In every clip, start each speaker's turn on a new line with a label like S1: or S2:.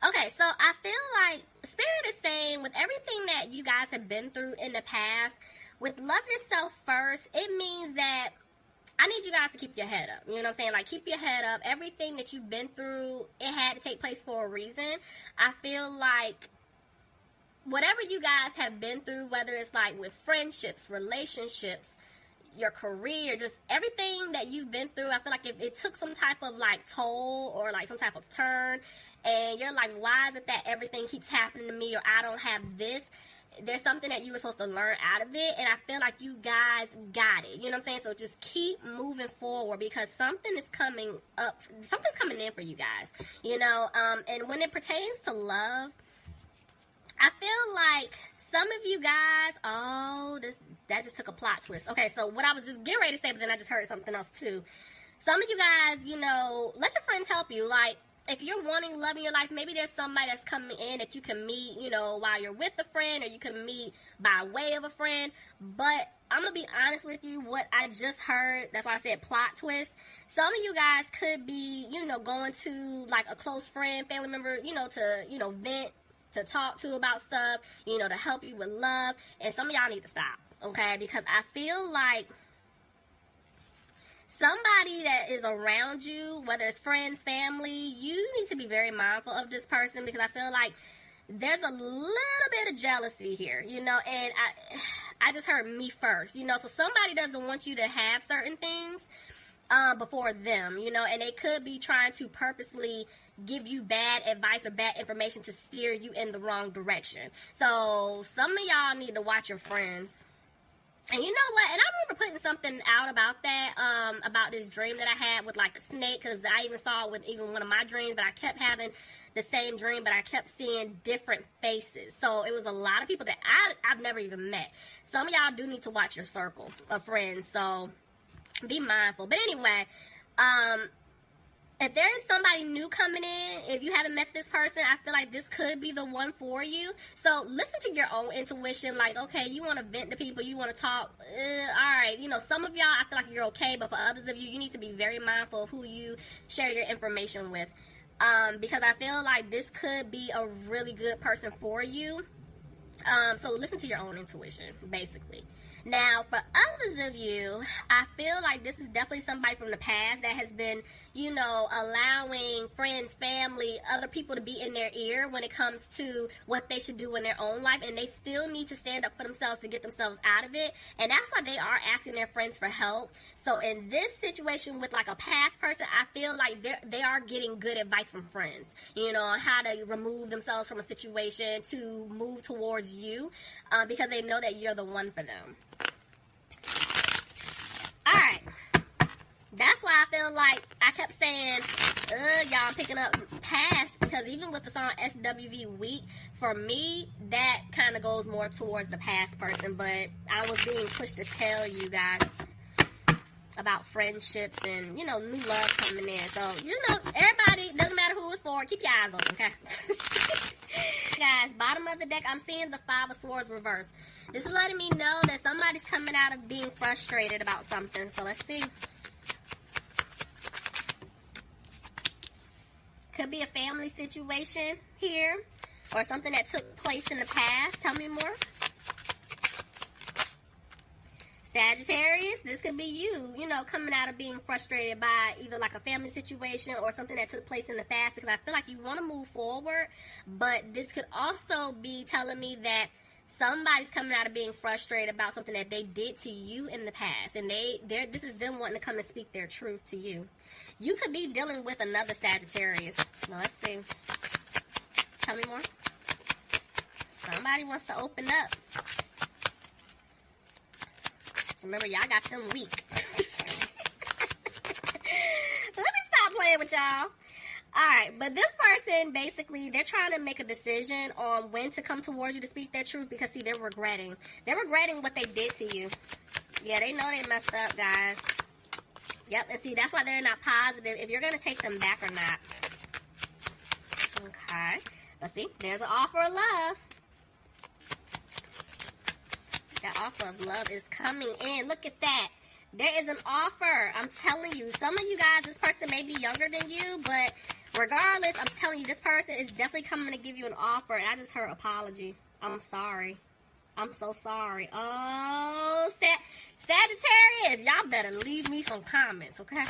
S1: Okay, so I feel like Spirit is saying with everything that you guys have been through in the past, with love yourself first, it means that I need you guys to keep your head up. You know what I'm saying? Like, keep your head up. Everything that you've been through, it had to take place for a reason. I feel like whatever you guys have been through, whether it's like with friendships, relationships, your career, just everything that you've been through, I feel like it took some type of like toll or like some type of turn, and you're like, why is it that everything keeps happening to me, or I don't have this? There's something that you were supposed to learn out of it, and I feel like you guys got it. You know what I'm saying? So just keep moving forward, because something is coming up, something's coming in for you guys, you know. And when it pertains to love, I feel like some of you guys, that just took a plot twist. Okay, so what I was just getting ready to say, but then I just heard something else too. Some of you guys, you know, let your friends help you. Like, if you're wanting love in your life, maybe there's somebody that's coming in that you can meet, you know, while you're with a friend, or you can meet by way of a friend. But I'm going to be honest with you, what I just heard, that's why I said plot twist. Some of you guys could be, you know, going to like a close friend, family member, you know, to, you know, vent, to talk to about stuff, you know, to help you with love. And some of y'all need to stop, okay? Because I feel like somebody that is around you, whether it's friends, family, you need to be very mindful of this person, because I feel like there's a little bit of jealousy here, you know, and I just heard me first, you know, so somebody doesn't want you to have certain things before them, you know, and they could be trying to purposely give you bad advice or bad information to steer you in the wrong direction. So some of y'all need to watch your friends. And you know what? And I remember putting something out about that, about this dream that I had with like a snake, because I even saw it with even one of my dreams, but I kept having the same dream, but I kept seeing different faces. So it was a lot of people that I've never even met. Some of y'all do need to watch your circle of friends, so be mindful. But anyway, if there is somebody new coming in, if you haven't met this person, I feel like this could be the one for you. So listen to your own intuition. Like, okay, you want to vent to people, you want to talk. All right, you know, some of y'all, I feel like you're okay, but for others of you, you need to be very mindful of who you share your information with. Because I feel like this could be a really good person for you. So listen to your own intuition, basically. Now, for others of you, I feel like this is definitely somebody from the past that has been, you know, allowing friends, family, other people to be in their ear when it comes to what they should do in their own life, and they still need to stand up for themselves to get themselves out of it, and that's why they are asking their friends for help. So in this situation with like a past person, I feel like they are getting good advice from friends, you know, on how to remove themselves from a situation to move towards you, because they know that you're the one for them. Alright, that's why I feel like I kept saying, y'all picking up past, because even with the song SWV Week, for me, that kind of goes more towards the past person, but I was being pushed to tell you guys about friendships and, you know, new love coming in. So, you know, everybody, doesn't matter who it's for, keep your eyes open, okay? Guys, bottom of the deck, I'm seeing the Five of Swords reverse. This is letting me know that somebody's coming out of being frustrated about something. So let's see. Could be a family situation here, or something that took place in the past. Tell me more. Sagittarius, this could be you know, coming out of being frustrated by either like a family situation or something that took place in the past, because I feel like you want to move forward, but this could also be telling me that somebody's coming out of being frustrated about something that they did to you in the past, and this is them wanting to come and speak their truth to you. You could be dealing with another Sagittarius. Now, let's see. Tell me more. Somebody wants to open up. Remember, y'all got them weak. Let me stop playing with y'all. Alright, but this person, basically, they're trying to make a decision on when to come towards you to speak their truth, because, see, they're regretting. They're regretting what they did to you. Yeah, they know they messed up, guys. Yep, and see, that's why they're not positive if you're going to take them back or not. Okay. Let's see. There's an offer of love. That offer of love is coming in. Look at that. There is an offer. I'm telling you. Some of you guys, this person may be younger than you, but Regardless, I'm telling you, this person is definitely coming to give you an offer. And I just heard apology. I'm sorry. I'm so sorry. Oh, Sagittarius, y'all better leave me some comments, okay?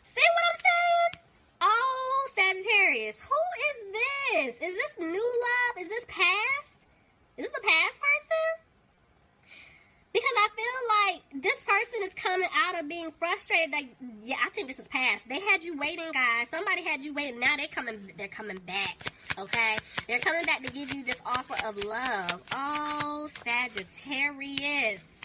S1: See what I'm saying? Oh, Sagittarius, who is this? Is this new love? Is this past? Is this the past person? Because I feel like this person is coming out of being frustrated. Like, yeah, I think this is past. They had you waiting, guys. Somebody had you waiting. Now they're coming back. Okay? They're coming back to give you this offer of love. Oh, Sagittarius.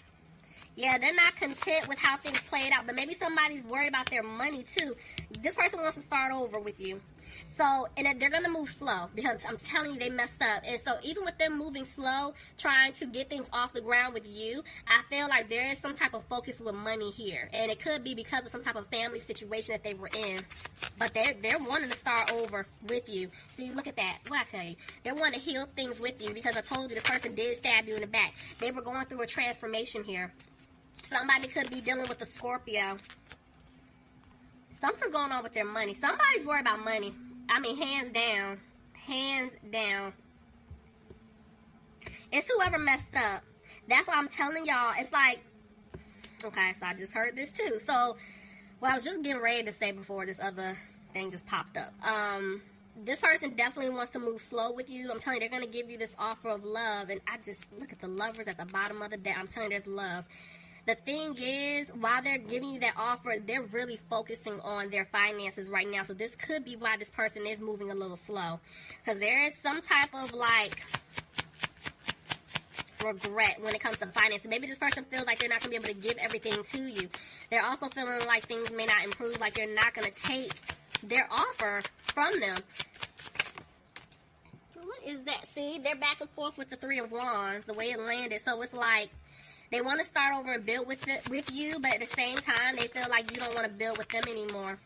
S1: Yeah, they're not content with how things played out, but maybe somebody's worried about their money too. This person wants to start over with you. So, and they're going to move slow because I'm telling you, they messed up. And so even with them moving slow, trying to get things off the ground with you, I feel like there is some type of focus with money here. And it could be because of some type of family situation that they were in. But they're wanting to start over with you. See, look at that. What I tell you? They're wanting to heal things with you because I told you the person did stab you in the back. They were going through a transformation here. Somebody could be dealing with a Scorpio. Something's going on with their money. Somebody's worried about money. I mean, hands down. Hands down. It's whoever messed up. That's why I'm telling y'all. It's like, okay, so I just heard this too. So, what I was just getting ready to say before this other thing just popped up. This person definitely wants to move slow with you. I'm telling you, they're going to give you this offer of love. And I just, look at the lovers at the bottom of the deck. I'm telling you, there's love. The thing is, while they're giving you that offer, they're really focusing on their finances right now. So this could be why this person is moving a little slow. Because there is some type of, like, regret when it comes to finances. Maybe this person feels like they're not going to be able to give everything to you. They're also feeling like things may not improve, like you're not going to take their offer from them. What is that? See, they're back and forth with the Three of Wands, the way it landed. So it's like, they want to start over and build with you, but at the same time, they feel like you don't want to build with them anymore.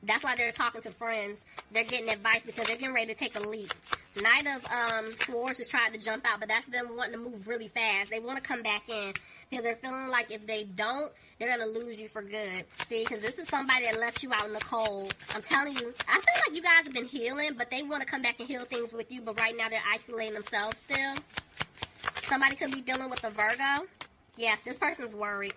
S1: That's why they're talking to friends. They're getting advice because they're getting ready to take a leap. Knight of Swords just tried to jump out, but that's them wanting to move really fast. They want to come back in because they're feeling like if they don't, they're going to lose you for good. See, because this is somebody that left you out in the cold. I'm telling you, I feel like you guys have been healing, but they want to come back and heal things with you, but right now they're isolating themselves still. Somebody could be dealing with a Virgo. Yeah, this person's worried.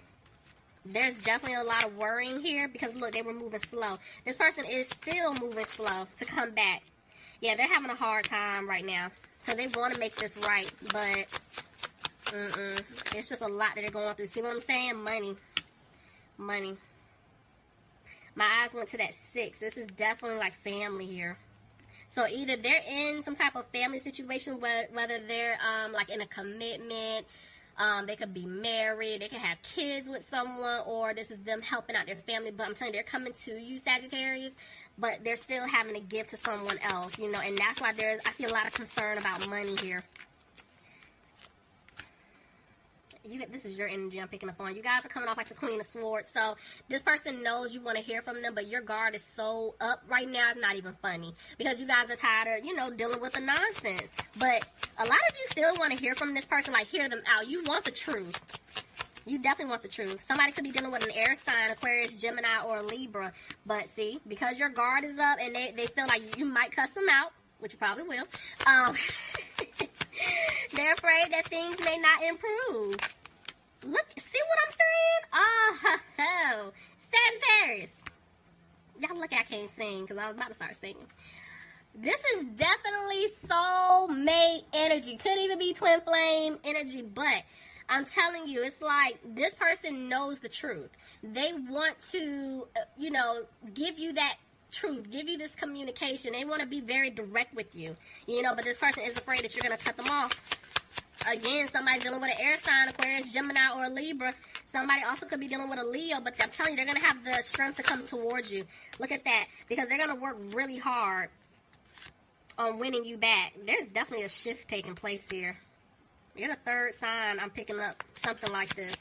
S1: There's definitely a lot of worrying here because, look, they were moving slow. This person is still moving slow to come back. Yeah, they're having a hard time right now because they want to make this right, but it's just a lot that they're going through. See what I'm saying? Money. Money. My eyes went to that 6. This is definitely like family here. So either they're in some type of family situation, whether they're like in a commitment, they could be married, they could have kids with someone, or this is them helping out their family. But I'm telling you, they're coming to you, Sagittarius, but they're still having to give to someone else, you know, and that's why I see a lot of concern about money here. This is your energy I'm picking up on. You guys are coming off like the Queen of Swords. So this person knows you want to hear from them, but your guard is so up right now, it's not even funny. Because you guys are tired of, you know, dealing with the nonsense. But a lot of you still want to hear from this person, like hear them out. You want the truth. You definitely want the truth. Somebody could be dealing with an air sign, Aquarius, Gemini, or Libra. But see, because your guard is up and they feel like you might cuss them out, which you probably will. They're afraid that things may not improve. Look, see what I'm saying? Oh, Sagittarius. Y'all look, I can't sing because I was about to start singing. This is definitely soulmate energy. Could even be twin flame energy, but I'm telling you, it's like this person knows the truth. They want to, you know, give you that truth, give you this communication. They want to be very direct with you, you know, but this person is afraid that you're going to cut them off. Again, somebody dealing with an air sign, Aquarius, Gemini, or Libra. Somebody also could be dealing with a Leo, but I'm telling you, they're going to have the strength to come towards you. Look at that, because they're going to work really hard on winning you back. There's definitely a shift taking place here. You're the third sign I'm picking up something like this.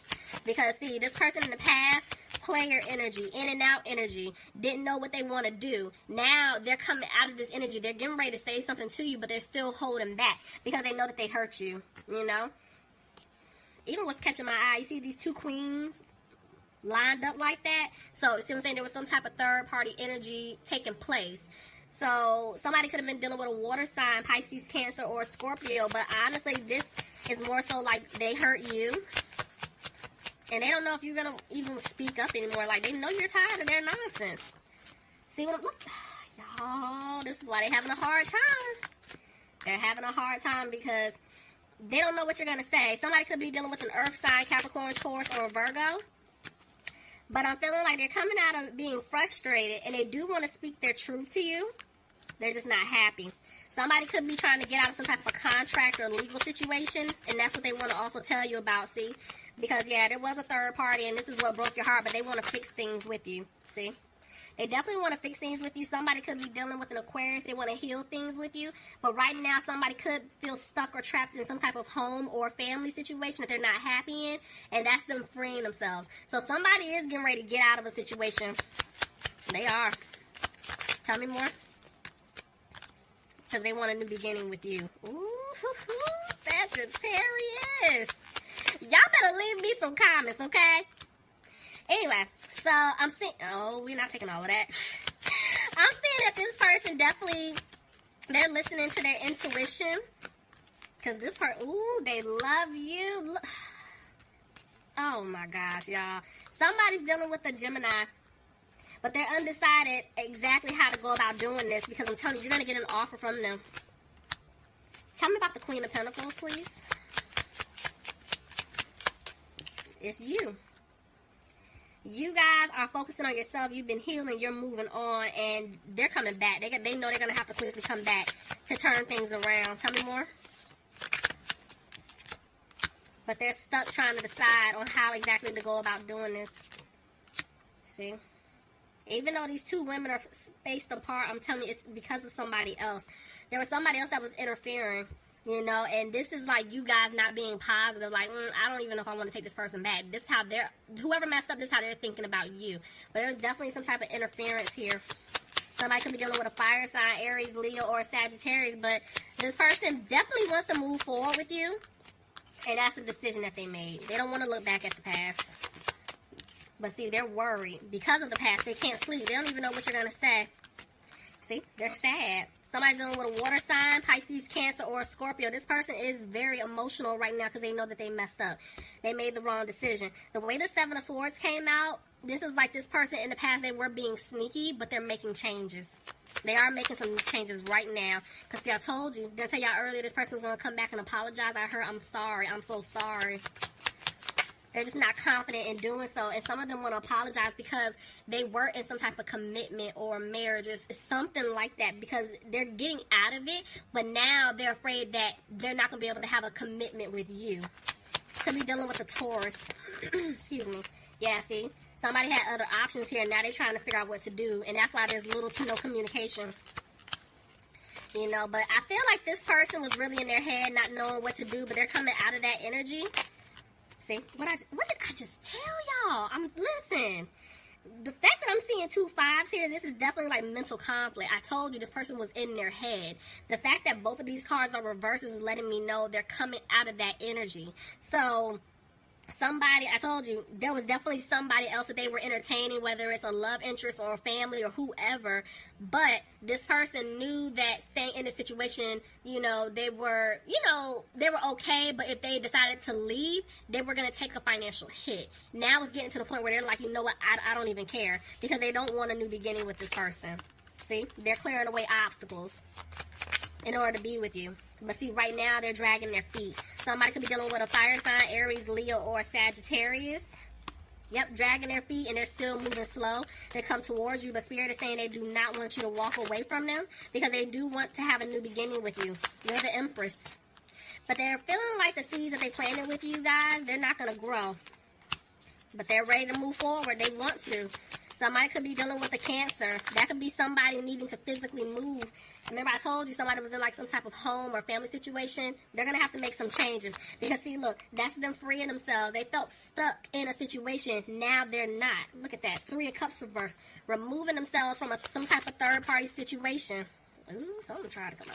S1: Because, see, this person in the past, player energy, in and out energy, didn't know what they want to do. Now they're coming out of this energy. They're getting ready to say something to you, but they're still holding back because they know that they hurt you, you know? Even what's catching my eye, you see these two queens? lined up like that. So, see what I'm saying? There was some type of third party energy taking place. So, somebody could have been dealing with a water sign, Pisces, Cancer, or Scorpio. But honestly, this is more so like they hurt you. And they don't know if you're going to even speak up anymore. Like, they know you're tired of their nonsense. See what I'm... Look, y'all, this is why they're having a hard time. They're having a hard time because they don't know what you're going to say. Somebody could be dealing with an earth sign, Capricorn, Taurus, or Virgo. But I'm feeling like they're coming out of being frustrated, and they do want to speak their truth to you. They're just not happy. Somebody could be trying to get out of some type of contract or legal situation, and that's what they want to also tell you about, see? Because, yeah, there was a third party, and this is what broke your heart, but they want to fix things with you, see? They definitely want to fix things with you. Somebody could be dealing with an Aquarius. They want to heal things with you. But right now, somebody could feel stuck or trapped in some type of home or family situation that they're not happy in. And that's them freeing themselves. So somebody is getting ready to get out of a situation. They are. Tell me more. Because they want a new beginning with you. Ooh, Sagittarius. Y'all better leave me some comments, okay? Anyway, so I'm seeing... Oh, we're not taking all of that. I'm seeing that this person definitely... They're listening to their intuition. Because this part... Ooh, they love you. Oh, my gosh, y'all. Somebody's dealing with a Gemini. But they're undecided exactly how to go about doing this. Because I'm telling you, you're going to get an offer from them. Tell me about the Queen of Pentacles, please. It's you. You guys are focusing on yourself. You've been healing. You're moving on. And they're coming back. They know they're going to have to quickly come back to turn things around. Tell me more. But they're stuck trying to decide on how exactly to go about doing this. See? Even though these two women are spaced apart, I'm telling you, it's because of somebody else. There was somebody else that was interfering. You know, and this is like you guys not being positive. Like, I don't even know if I want to take this person back. This is how they're, whoever messed up, this is how they're thinking about you. But there's definitely some type of interference here. Somebody could be dealing with a fire sign, Aries, Leo, or Sagittarius. But this person definitely wants to move forward with you. And that's the decision that they made. They don't want to look back at the past. But see, they're worried. Because of the past, they can't sleep. They don't even know what you're going to say. See, they're sad. Somebody dealing with a water sign, Pisces, Cancer, or Scorpio. This person is very emotional right now because they know that they messed up. They made the wrong decision. The way the Seven of Swords came out, this is like this person in the past, they were being sneaky, but they're making changes. They are making some changes right now. Because, see, I told you. Did I tell y'all earlier this person was going to come back and apologize? I heard, I'm sorry. I'm so sorry. They're just not confident in doing so. And some of them want to apologize because they were in some type of commitment or marriage. It's something like that because they're getting out of it. But now they're afraid that they're not going to be able to have a commitment with you. Could be dealing with a Taurus. Excuse me. Yeah, see? Somebody had other options here. Now they're trying to figure out what to do. And that's why there's little to no communication. You know, but I feel like this person was really in their head not knowing what to do. But they're coming out of that energy. See, what did I just tell y'all? Listen, the fact that I'm seeing 2 5s here, this is definitely like mental conflict. I told you this person was in their head. The fact that both of these cards are reversed is letting me know they're coming out of that energy. So somebody, I told you, there was definitely somebody else that they were entertaining, whether it's a love interest or a family or whoever. But this person knew that staying in the situation, they were okay. But if they decided to leave, they were going to take a financial hit. Now it's getting to the point where they're like, you know what, I don't even care. Because they don't want a new beginning with this person. See, they're clearing away obstacles in order to be with you. But see, right now, they're dragging their feet. Somebody could be dealing with a fire sign, Aries, Leo, or Sagittarius. Yep, dragging their feet, and they're still moving slow. They come towards you, but Spirit is saying they do not want you to walk away from them because they do want to have a new beginning with you. You're the Empress. But they're feeling like the seeds that they planted with you guys, they're not going to grow. But they're ready to move forward. They want to. Somebody could be dealing with a Cancer. That could be somebody needing to physically move. Remember I told you somebody was in like some type of home or family situation. They're going to have to make some changes. Because see, look, that's them freeing themselves. They felt stuck in a situation. Now they're not. Look at that. 3 of Cups reversed. Removing themselves from some type of third party situation. Ooh, something tried to come out.